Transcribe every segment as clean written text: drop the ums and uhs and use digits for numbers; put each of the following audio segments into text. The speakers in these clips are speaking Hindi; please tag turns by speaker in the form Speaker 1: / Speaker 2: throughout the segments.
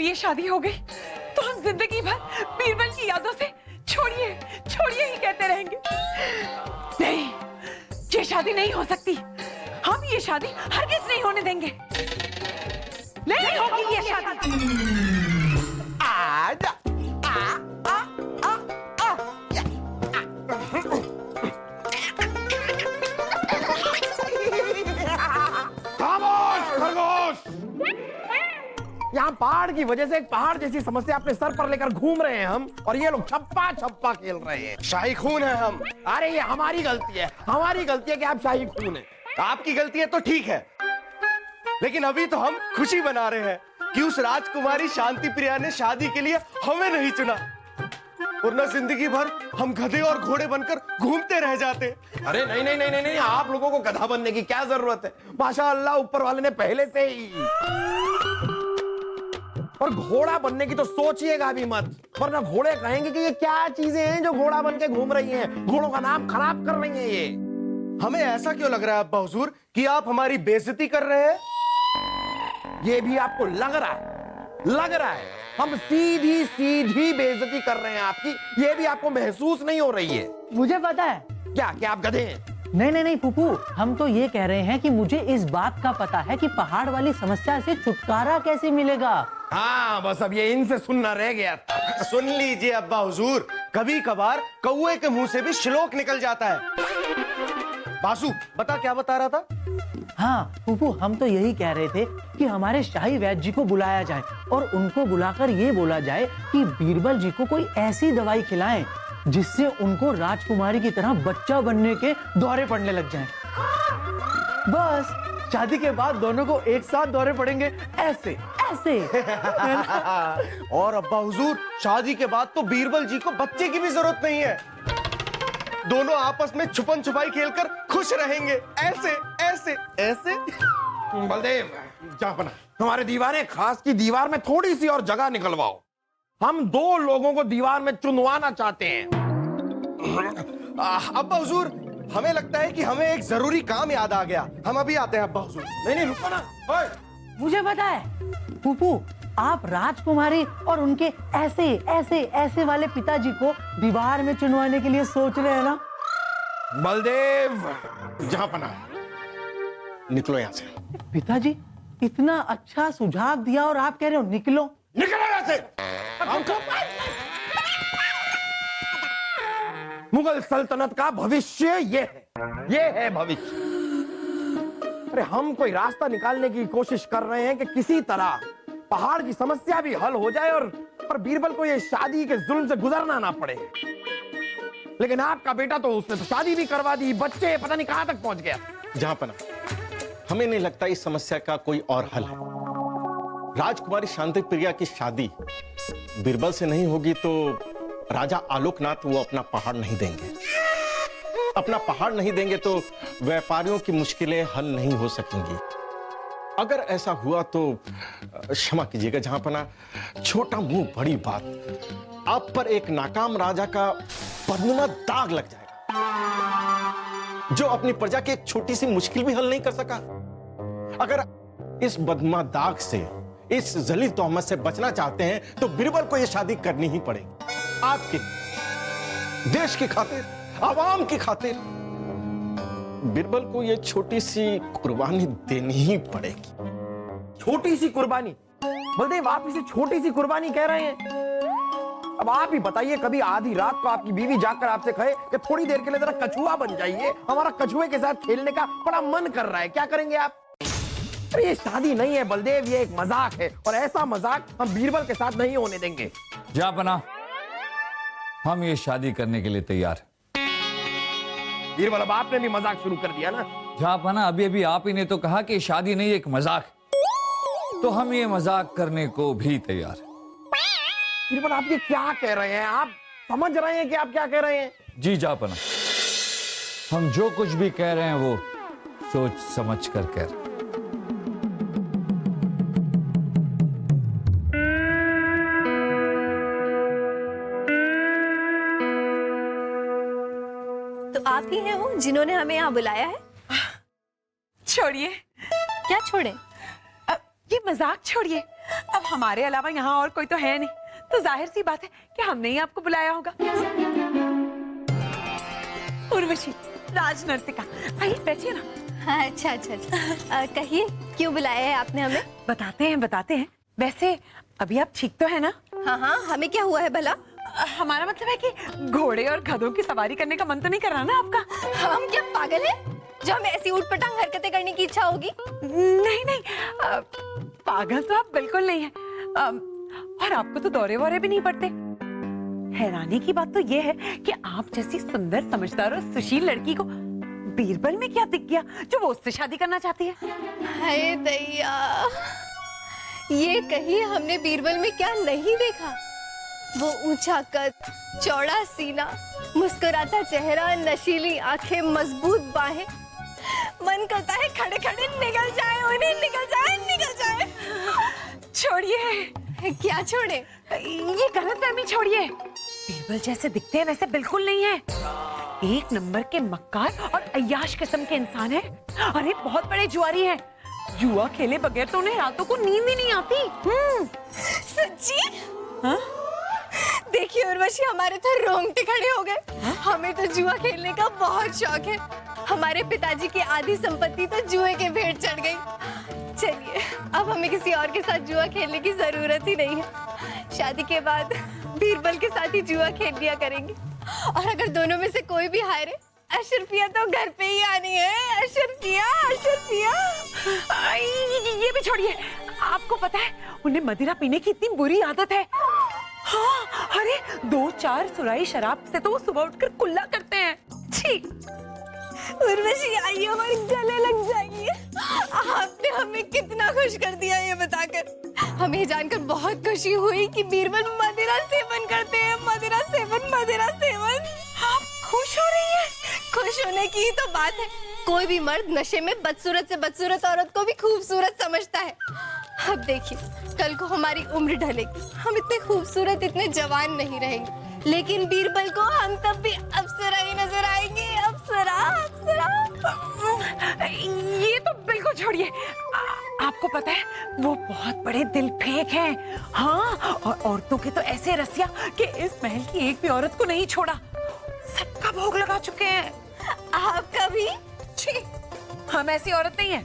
Speaker 1: ये शादी हो गई तो हम जिंदगी भर बीरबल की यादों से छोड़िए छोड़िए ही कहते रहेंगे। नहीं, ये शादी नहीं हो सकती। हम ये शादी हरगिज नहीं होने देंगे। नहीं होगी ये शादी।
Speaker 2: आजा यहाँ पहाड़ की वजह से एक पहाड़ जैसी समस्या अपने सर पर लेकर घूम रहे हैं हम, और ये लोग छप्पा छप्पा खेल रहे हैं।
Speaker 3: शाही खून है हम।
Speaker 2: अरे ये हमारी गलती है, हमारी गलती है कि आप शाही खून है।
Speaker 3: आपकी गलती है तो ठीक है, लेकिन अभी तो हम खुशी मना रहे हैं कि उस राजकुमारी शांति प्रिया ने शादी के लिए हमें नहीं चुना, वरना जिंदगी भर हम गधे और घोड़े बनकर घूमते रह जाते।
Speaker 2: अरे नहीं नहीं नहीं नहीं नहीं, आप लोगों को गधा बनने की क्या जरूरत है। माशाअल्लाह ऊपर वाले ने पहले से ही। और घोड़ा बनने की तो सोचिएगा भी मत, वरना घोड़े कहेंगे कि ये क्या चीजें हैं जो घोड़ा बन के घूम रही हैं, घोड़ों का नाम खराब कर रही हैं ये।
Speaker 3: हमें ऐसा क्यों लग रहा है अब्बा हुजूर कि आप हमारी बेइज्जती कर रहे हैं?
Speaker 2: ये भी आपको लग रहा है? लग रहा है हम सीधी सीधी बेइज्जती कर रहे हैं आपकी, ये भी आपको महसूस नहीं हो रही है?
Speaker 4: मुझे पता है।
Speaker 2: क्या क्या आप गधे हैं?
Speaker 4: नहीं नहीं नहीं फूफू, हम तो ये कह रहे हैं कि मुझे इस बात का पता है कि पहाड़ वाली समस्या से छुटकारा कैसे मिलेगा।
Speaker 2: हाँ बस अब ये इनसे सुनना रह गया था।
Speaker 3: सुन लीजिए अब्बा हुजूर, कभी कभार कौए के मुंह से भी श्लोक निकल जाता है। बासु बता, क्या बता रहा था?
Speaker 4: हाँ फूफू, हम तो यही कह रहे थे कि हमारे शाही वैद्य जी को बुलाया जाए और उनको बुलाकर ये बोला जाए कि बीरबल जी को कोई ऐसी दवाई खिलाएं जिससे उनको राजकुमारी की तरह बच्चा बनने के दौरे पड़ने लग जाएं। बस शादी के बाद दोनों को एक साथ दौरे पड़ेंगे, ऐसे ऐसे।
Speaker 3: और अब्बा हुजूर, शादी के बाद तो बीरबल जी को बच्चे की भी जरूरत नहीं है, दोनों आपस में छुपन छुपाई खेलकर खुश रहेंगे, ऐसे ऐसे ऐसे।
Speaker 2: बलदेव जापना, हमारे दीवाने खास की दीवार में थोड़ी सी और जगह निकलवाओ, हम दो लोगों को दीवार में चुनवाना चाहते हैं।
Speaker 3: अब्बा हुजूर, हमें लगता है कि हमें एक जरूरी काम याद आ गया, हम अभी आते हैं अब्बा हुजूर।
Speaker 2: नहीं नहीं रुको ना। ओए,
Speaker 4: मुझे पता है फूफू, आप राजकुमारी और उनके ऐसे ऐसे ऐसे वाले पिताजी को दीवार में चुनवाने के लिए सोच रहे हैं ना?
Speaker 2: बलदेव जापना,
Speaker 3: निकलो यहाँ से।
Speaker 4: पिताजी, इतना अच्छा सुझाव दिया और आप कह रहे हो निकलो?
Speaker 2: निकलो यहाँ से। मुगल सल्तनत का भविष्य ये है भविष्य। अरे हम कोई रास्ता निकालने की कोशिश कर रहे हैं कि किसी तरह पहाड़ की समस्या भी हल हो जाए और बीरबल को ये शादी के जुल्म से गुजरना ना पड़े। लेकिन आपका बेटा तो उसने तो शादी भी करवा दी, बच्चे पता नहीं कहां तक पहुंच गया।
Speaker 5: जहांपना, हमें नहीं लगता इस समस्या का कोई और हल है। राजकुमारी शांति प्रिया की शादी बीरबल से नहीं होगी तो राजा आलोकनाथ वो अपना पहाड़ नहीं देंगे। अपना पहाड़ नहीं देंगे तो व्यापारियों की मुश्किलें हल नहीं हो सकेंगी। अगर ऐसा हुआ तो क्षमा कीजिएगा जहांपना, छोटा मुंह बड़ी बात, आप पर एक नाकाम राजा का बदनुमा दाग लग जाएगा, जो अपनी प्रजा की एक छोटी सी मुश्किल भी हल नहीं कर सका। अगर इस बदनुमा दाग से, इस जलील तोहमत से बचना चाहते हैं तो बीरबल को यह शादी करनी ही पड़ेगी। आपके देश की खातिर, आवाम की खातिर बीरबल को यह छोटी सी कुर्बानी देनी ही पड़ेगी।
Speaker 2: छोटी सी कुर्बानी? बलदेव आप इसे छोटी सी कुर्बानी कह रहे हैं? अब आप ही बताइए, कभी आधी रात को आपकी बीवी जाकर आपसे कहे कि थोड़ी देर के लिए जरा कछुआ बन जाइए, हमारा कछुए के साथ खेलने का बड़ा मन कर रहा है, क्या करेंगे आप? अरे ये शादी नहीं है बलदेव, ये एक मजाक है, और ऐसा मजाक हम बीरबल के साथ नहीं होने देंगे।
Speaker 6: जापना, हम ये शादी करने के लिए तैयार हैं।
Speaker 2: बीरबल अब आपने भी मजाक शुरू कर दिया ना।
Speaker 6: जापना, अभी अभी आप ही ने तो कहा कि शादी नहीं एक मजाक, तो हम ये मजाक करने को भी तैयार हैं।
Speaker 2: बीरबल आप ये क्या कह रहे हैं? आप समझ रहे हैं कि आप क्या कह रहे हैं?
Speaker 6: जी जापना, हम जो कुछ भी कह रहे हैं वो सोच समझ कर कह रहे हैं।
Speaker 7: आप ही हैं वो जिन्होंने हमें यहाँ बुलाया है?
Speaker 1: छोड़िए।
Speaker 7: क्या छोड़े?
Speaker 1: ये मजाक छोड़िए, अब हमारे अलावा यहाँ और कोई तो है नहीं, तो जाहिर सी बात है कि हमने ही आपको बुलाया होगा। उर्वशी, राज नर्तिका, आइए बैठिए ना।
Speaker 7: हाँ, अच्छा अच्छा अच्छा। कहिए, क्यों बुलाया है आपने हमें?
Speaker 1: बताते हैं। वैसे अभी आप ठीक तो है ना?
Speaker 7: हाँ हाँ, हमें क्या हुआ है भला?
Speaker 1: हमारा मतलब है कि घोड़े और गधों की सवारी करने का मन तो नहीं कर रहा ना आपका?
Speaker 7: हम क्या पागल हैं जो हमें ऐसी ऊटपटांग हरकतें करने की इच्छा होगी?
Speaker 1: नहीं, पागल तो आप बिल्कुल नहीं है। और आपको तो दौरे वौरे भी नहीं पड़ते। हैरानी की बात तो ये है कि आप जैसी सुंदर, समझदार और सुशील लड़की को बीरबल में क्या दिख गया जो वो उससे शादी करना चाहती है?
Speaker 7: हाय दैया, ये कहीं हमने बीरबल में क्या नहीं देखा? वो ऊंचा कद, चौड़ा सीना, मुस्कुराता चेहरा, नशीली आंखें, मजबूत बाहें। मन करता है खड़े खड़े निकल जाए, उन्हें निकल जाए।
Speaker 1: छोड़िए।
Speaker 7: क्या छोड़े?
Speaker 1: ये गलतफहमी छोड़िए। बीरबल जैसे दिखते हैं वैसे बिल्कुल नहीं है। एक नंबर के मक्कार और अय्याश किस्म के इंसान है। अरे बहुत बड़े जुआरी हैं। जुआ खेले बगैर तो उन्हें रातों को नींद ही नहीं आती।
Speaker 7: सच्ची?
Speaker 1: हाँ?
Speaker 7: देखिए उर्वशी, हमारे तो रोंगटे खड़े हो गए। हमें तो जुआ खेलने का बहुत शौक है। हमारे पिताजी की आधी संपत्ति तो जुए के भेंट चढ़ गई। चलिए, अब हमें किसी और के साथ जुआ खेलने की जरूरत ही नहीं है। शादी के बाद बीरबल के साथ ही जुआ खेल लिया करेंगे। और अगर दोनों में से कोई भी हारे, अशरफिया तो घर पे ही आनी है। अशरफिया।
Speaker 1: ये भी छोड़िए। आपको पता है उन्हें मदिरा पीने की इतनी बुरी आदत है। हाँ, अरे 2-4 सुराही शराब से तो वो सुबह उठकर कुल्ला करते हैं। छी।
Speaker 7: उर्वशी, आइए हमारे गले लग जाइए। आपने हमें कितना खुश कर दिया ये बताकर। हमें ये जानकर बहुत खुशी हुई कि बीरबल मदिरा सेवन करते हैं। मदिरा सेवन।
Speaker 1: आप खुश हो रही है?
Speaker 7: खुश होने की ही तो बात है। कोई भी मर्द नशे में बदसूरत से बदसूरत औरत को भी खूबसूरत समझता है। अब देखिए, कल को हमारी उम्र ढलेगी, हम इतने खूबसूरत, इतने जवान नहीं रहेंगे, लेकिन बीरबल को हम तब भी अप्सरा ही नजर आएंगे। अप्सरा।
Speaker 1: ये तो बिल्कुल छोड़िए। आपको पता है वो बहुत बड़े दिल फेंक हैं। हाँ, और औरतों के तो ऐसे रसिया कि इस महल की एक भी औरत को नहीं छोड़ा। सबका भोग लगा चुके हैं।
Speaker 7: आपका भी?
Speaker 1: छी, हम ऐसी औरत नहीं है।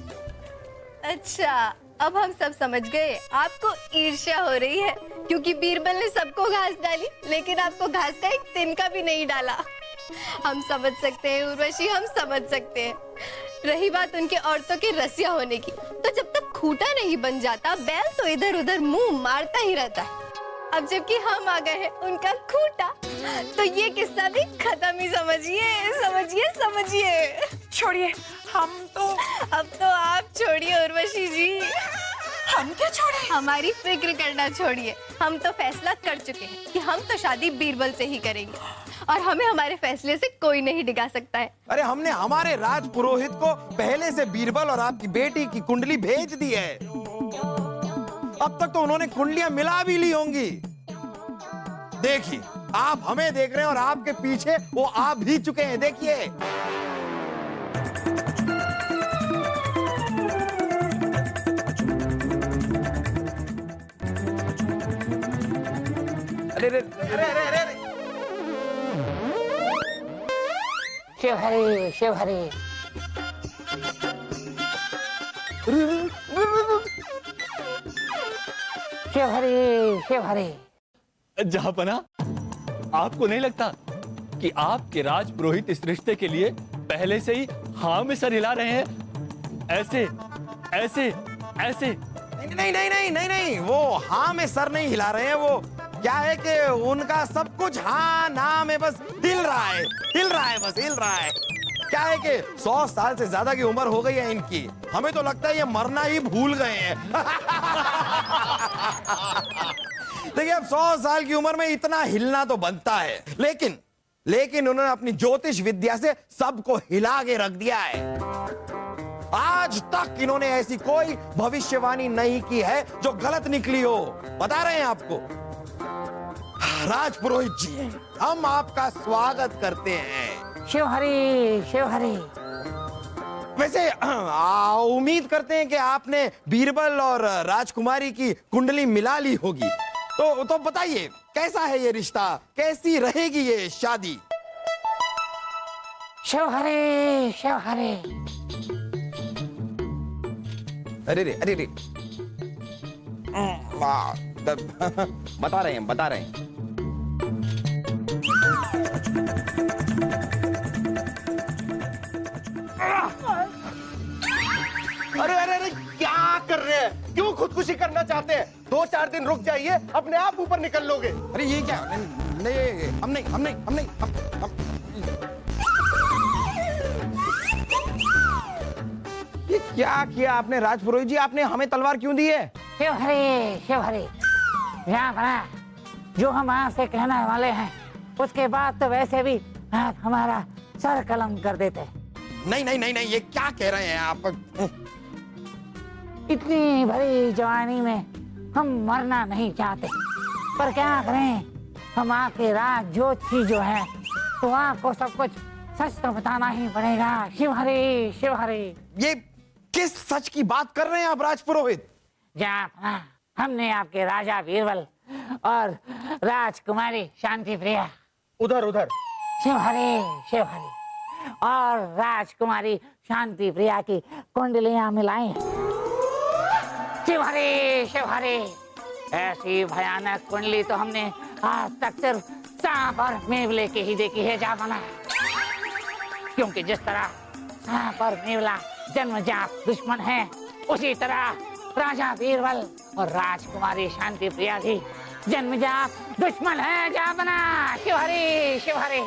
Speaker 7: अच्छा, अब हम सब समझ गए। आपको ईर्ष्या हो रही है क्योंकि बीरबल ने सबको घास डाली, लेकिन आपको घास का एक तिनका भी नहीं डाला। हम समझ सकते हैं उर्वशी, हम समझ सकते हैं। रही बात उनके औरतों के रसिया होने की, तो जब तक खूंटा नहीं बन जाता, बैल तो इधर उधर मुंह मारता ही रहता है। अब जबकि हम आ गए हैं उनका खूंटा, तो ये किस्सा भी खत्म ही समझिए।
Speaker 1: छोड़िए, हम तो।
Speaker 7: अब तो आप छोड़िए उर्वशी जी।
Speaker 1: हम क्या छोड़े?
Speaker 7: हमारी फिक्र करना छोड़िए। हम तो फैसला कर चुके हैं कि हम तो शादी बीरबल से ही करेंगे, और हमें हमारे फैसले से कोई नहीं डिगा सकता है।
Speaker 2: अरे हमने हमारे राज पुरोहित को पहले से बीरबल और आपकी बेटी की कुंडली भेज दी है। अब तक तो उन्होंने कुंडलियां मिला भी ली होंगी। देखिए, आप हमें देख रहे हैं और आपके पीछे वो आ भी चुके हैं। देखिए, अरे
Speaker 8: शिव हरे। शिव हरे।
Speaker 9: जहांपना, आपको नहीं लगता कि आपके राज पुरोहित इस रिश्ते के लिए पहले से ही हाँ में सर हिला रहे हैं? ऐसे।
Speaker 2: नहीं, वो हाँ में सर नहीं हिला रहे हैं। वो क्या है कि उनका सब कुछ हाँ ना में बस हिल रहा है। क्या है कि 100 साल से ज्यादा की उम्र हो गई है इनकी। हमें तो लगता है ये मरना ही भूल गए हैं। देखिए, अब 100 साल की उम्र में इतना हिलना तो बनता है, लेकिन उन्होंने अपनी ज्योतिष विद्या से सबको हिला के रख दिया है। आज तक इन्होंने ऐसी कोई भविष्यवाणी नहीं की है जो गलत निकली हो। बता रहे हैं आपको। राजपुरोहित जी, हम आपका स्वागत करते हैं।
Speaker 8: शिव हरे।
Speaker 2: वैसे उम्मीद करते हैं कि आपने बीरबल और राजकुमारी की कुंडली मिला ली होगी। तो बताइए कैसा है ये रिश्ता, कैसी रहेगी ये शादी?
Speaker 8: शिव हरे शिव हरे।
Speaker 2: अरे रे बता रहे हैं।
Speaker 3: अरे क्या कर रहे हैं? क्यों खुदकुशी करना चाहते हैं? 2-4 दिन रुक जाइए, अपने आप ऊपर निकल लोगे।
Speaker 2: अरे ये क्या? नहीं हम नहीं। ये क्या किया आपने राजपुरोहित जी? आपने हमें तलवार क्यों दी है?
Speaker 8: शिव हरे शिव हरे। यहाँ बना जो हम आपसे कहने वाले हैं उसके बाद तो वैसे भी आप हमारा सर कलम कर देते।
Speaker 2: नहीं, ये क्या कह रहे हैं आप?
Speaker 8: इतनी भरी जवानी में हम मरना नहीं चाहते, पर क्या करें, हम आपके राज ज्योतिषी जो है, तो आपको सब कुछ सच तो बताना ही पड़ेगा। शिव हरे शिव हरे।
Speaker 2: ये किस सच की बात कर रहे हैं आप राजपुरोहित?
Speaker 8: जहाँ हमने आपके राजा बीरबल और राजकुमारी शांति प्रिया
Speaker 3: उधर
Speaker 8: शिव हरे और राजकुमारी शांति प्रिया की कुंडलियां मिलाई हैं। शिव हरे। ऐसी भयानक कुंडली तो हमने आज तक सिर्फ सांप और मेवले की ही देखी है जापाना। क्योंकि जिस तरह सांप और मेवला जन्मजात दुश्मन है, उसी तरह राजा बीरबल और राजकुमारी शांति प्रिया भी जन्मजात दुश्मन है जापाना। शिव हरे।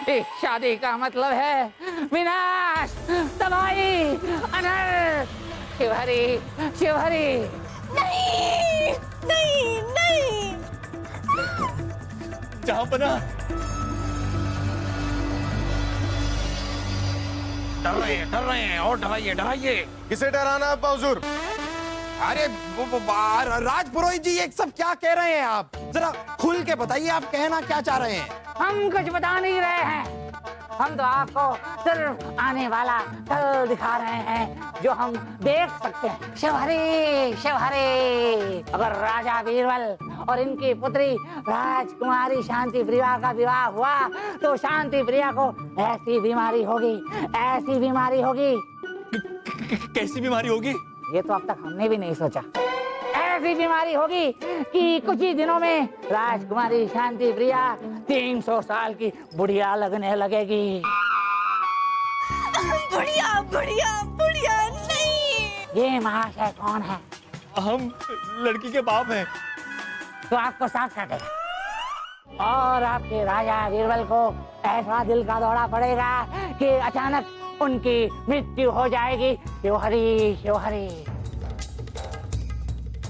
Speaker 8: इस शादी का मतलब है विनाश, तबाही, अनर्थ। शिव हरे।
Speaker 7: नहीं।
Speaker 9: जहांपना,
Speaker 2: डर रहे हैं और डराइए।
Speaker 3: किसे डराना है हुजूर?
Speaker 2: अरे राजपुरोहित जी, ये सब क्या कह रहे हैं आप? जरा खुल के बताइए, आप कहना क्या चाह रहे हैं?
Speaker 8: हम कुछ बता नहीं रहे हैं, हम तो आपको सिर्फ आने वाला कल दिखा रहे हैं जो हम देख सकते हैं। शिव हरे। अगर राजा बीरबल और इनकी पुत्री राजकुमारी शांति प्रिया का विवाह हुआ तो शांति प्रिया को ऐसी बीमारी होगी।
Speaker 9: कैसी बीमारी होगी?
Speaker 8: ये तो अब तक हमने भी नहीं सोचा। ऐसी बीमारी होगी कि कुछ ही दिनों में राजकुमारी शांति प्रिया 300 साल की बुढ़िया लगने लगेगी।
Speaker 7: बुढ़िया नहीं।
Speaker 8: ये महाशय कौन है?
Speaker 9: हम लड़की के बाप हैं।
Speaker 8: तो आपको साफ कर देगा और आपके राजा बीरबल को ऐसा दिल का दौरा पड़ेगा कि अचानक उनकी मृत्यु हो जाएगी। शिव हरे।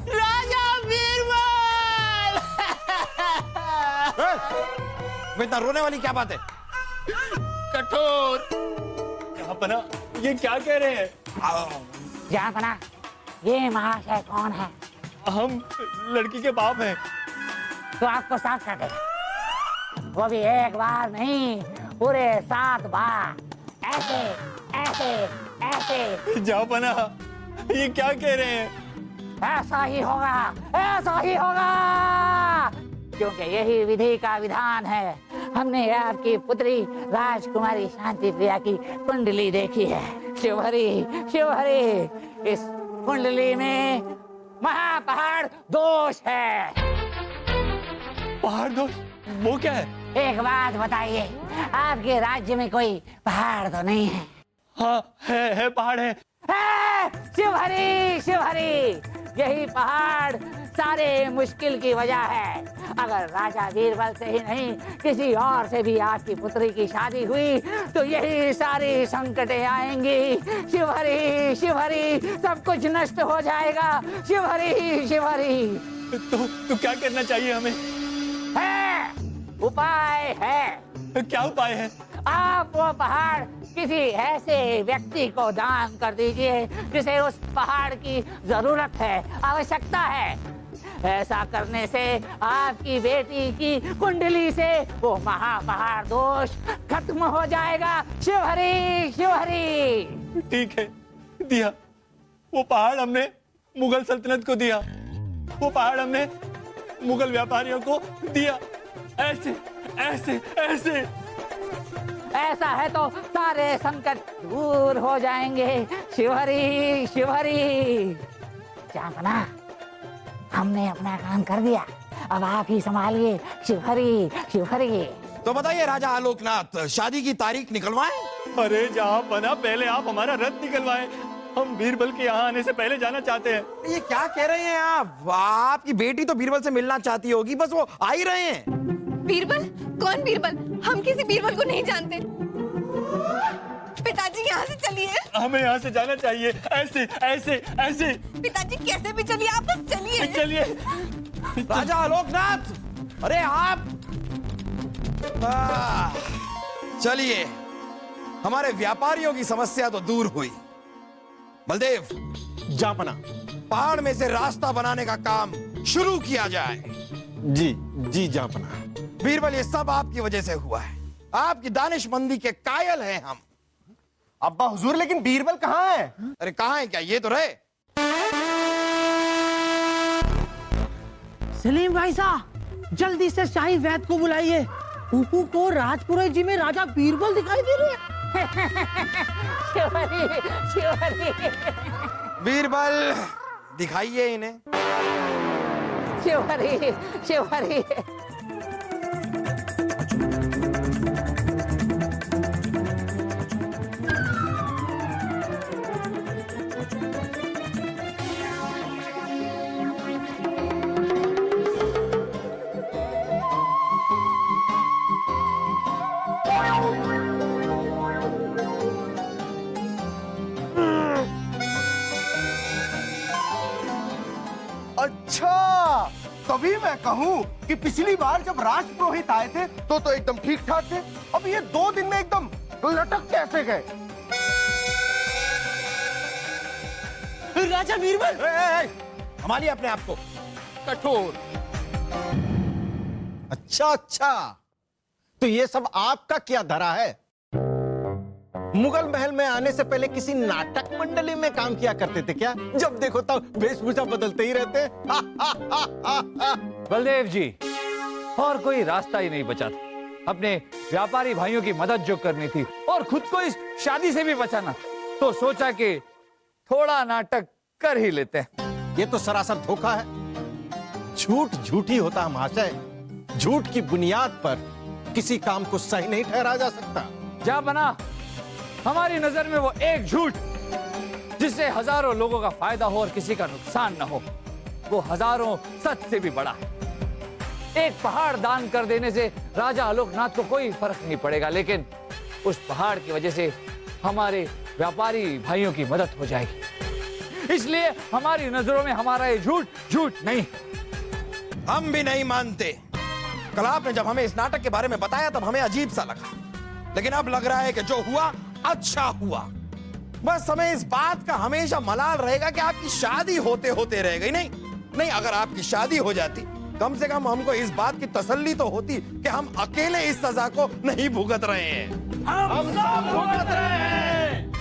Speaker 7: राजा बीरबल।
Speaker 2: इतना रोने वाली क्या बात है?
Speaker 9: कठोर। जहांपना, ये क्या कह रहे हैं?
Speaker 8: जहांपना, ये महाशय कौन है?
Speaker 9: हम लड़की के बाप हैं।
Speaker 8: तो आपको साफ कर देगा, वो भी एक बार नहीं, पूरे 7 बार। ऐसे।
Speaker 9: जहांपना, ये क्या कह रहे हैं?
Speaker 8: ऐसा ही होगा क्योंकि यही विधि का विधान है। हमने आपकी पुत्री राजकुमारी शांति प्रिया की कुंडली देखी है। शिव हरे। इस कुंडली में महापहाड़ दोष है।
Speaker 9: पहाड़ दोष? वो क्या है?
Speaker 8: एक बात बताइए, आपके राज्य में कोई पहाड़ तो नहीं है?
Speaker 9: हाँ, है पहाड़ है।
Speaker 8: शिव हरे। यही पहाड़ सारे मुश्किल की वजह है। अगर राजा बीरबल से ही नहीं, किसी और से भी आपकी पुत्री की शादी हुई तो यही सारी संकटें आएंगी। शिव हरे। सब कुछ नष्ट हो जाएगा। शिव हरे।
Speaker 9: तो क्या करना चाहिए हमें?
Speaker 8: उपाय है।
Speaker 9: क्या उपाय है?
Speaker 8: आप वो पहाड़ किसी ऐसे व्यक्ति को दान कर दीजिए जिसे उस पहाड़ की जरूरत है, आवश्यकता है। ऐसा करने से आपकी बेटी की कुंडली से वो महापहाड़ दोष खत्म हो जाएगा। शिवहरी शिवहरी।
Speaker 9: ठीक है, दिया। वो पहाड़ हमने मुगल सल्तनत को दिया, वो पहाड़ हमने मुगल व्यापारियों को दिया। ऐसे ऐसे ऐसे
Speaker 8: ऐसा है तो सारे संकट दूर हो जाएंगे। शिवहरी शिवहरी। जापना, हमने अपना काम कर दिया, अब आप ही संभालिए। शिवहरी शिवहरी।
Speaker 2: तो बताइए राजा आलोकनाथ, शादी की तारीख निकलवाएं?
Speaker 9: अरे जहाँ बना, पहले आप हमारा रथ निकलवाएं। हम बीरबल के यहाँ आने से पहले जाना चाहते हैं।
Speaker 2: ये क्या कह रहे हैं आप? आपकी बेटी तो बीरबल से मिलना चाहती होगी, बस वो आ ही रहे हैं।
Speaker 7: बीरबल? कौन बीरबल? हम किसी बीरबल को नहीं जानते। पिताजी यहाँ से चलिए।
Speaker 9: हमें यहाँ से जाना चाहिए। ऐसे ऐसे ऐसे।
Speaker 7: पिताजी कैसे भी चलिए, आप बस चलिए।
Speaker 9: चलिए।
Speaker 2: राजा आलोकनाथ, अरे आप चलिए, हमारे व्यापारियों की समस्या तो दूर हुई। बलदेव,
Speaker 5: जापना।
Speaker 2: पहाड़ में से रास्ता बनाने का काम शुरू किया जाए।
Speaker 5: जी जी जापना।
Speaker 2: बीरबल, ये सब आपकी वजह से हुआ है। आपकी दानिशमंदी के कायल हैं हम।
Speaker 3: अब्बा हुजूर, लेकिन बीरबल कहाँ है?
Speaker 2: अरे कहाँ है? क्या ये तो रहे।
Speaker 4: सलीम भाई साहब, जल्दी से शाही वैद्य को बुलाइए। पप्पू को राजपुरोहित जी में राजा बीरबल दिखाई दे रहे हैं।
Speaker 8: शिवहरी शिवहरी।
Speaker 2: बीरबल, दिखाइए इन्हें।
Speaker 8: शिवहरी शिवहरी।
Speaker 3: अच्छा, तभी मैं कहूँ कि पिछली बार जब राजपुरोहित आए थे तो एकदम ठीक ठाक थे। अब ये 2 दिन में एकदम लटक कैसे गए?
Speaker 4: राजा बीरबल,
Speaker 2: संभालिए अपने आप को। कठोर।
Speaker 5: अच्छा अच्छा, तो ये सब आपका क्या धरा है? मुगल महल में आने से पहले किसी नाटक मंडली में काम किया करते थे क्या? जब देखो तब वेशभूषा बदलते ही रहते।
Speaker 6: बलदेव जी, और कोई रास्ता ही नहीं बचा था। अपने व्यापारी भाइयों की मदद जो करनी थी और खुद को इस शादी से भी बचाना, तो सोचा कि थोड़ा नाटक कर ही लेते हैं।
Speaker 5: ये तो सरासर धोखा है। झूठ झूठ ही होता महाशय। झूठ की बुनियाद पर किसी काम को सही नहीं ठहराया जा सकता।
Speaker 6: जा बना, हमारी नजर में वो एक झूठ जिससे हजारों लोगों का फायदा हो और किसी का नुकसान न हो, वो हजारों सच से भी बड़ा है। एक पहाड़ दान कर देने से राजा आलोकनाथ को कोई फर्क नहीं पड़ेगा, लेकिन उस पहाड़ की वजह से हमारे व्यापारी भाइयों की मदद हो जाएगी। इसलिए हमारी नजरों में हमारा ये झूठ झूठ नहीं।
Speaker 2: हम भी नहीं मानते। कल आपने जब हमें इस नाटक के बारे में बताया तब हमें अजीब सा लगा, लेकिन अब लग रहा है कि जो हुआ अच्छा हुआ। बस हमें इस बात का हमेशा मलाल रहेगा कि आपकी शादी होते होते रह गई। नहीं, अगर आपकी शादी हो जाती, कम से कम हमको इस बात की तसल्ली तो होती कि हम अकेले इस सजा को नहीं भुगत रहे हैं।
Speaker 3: हम सब भुगत रहे हैं।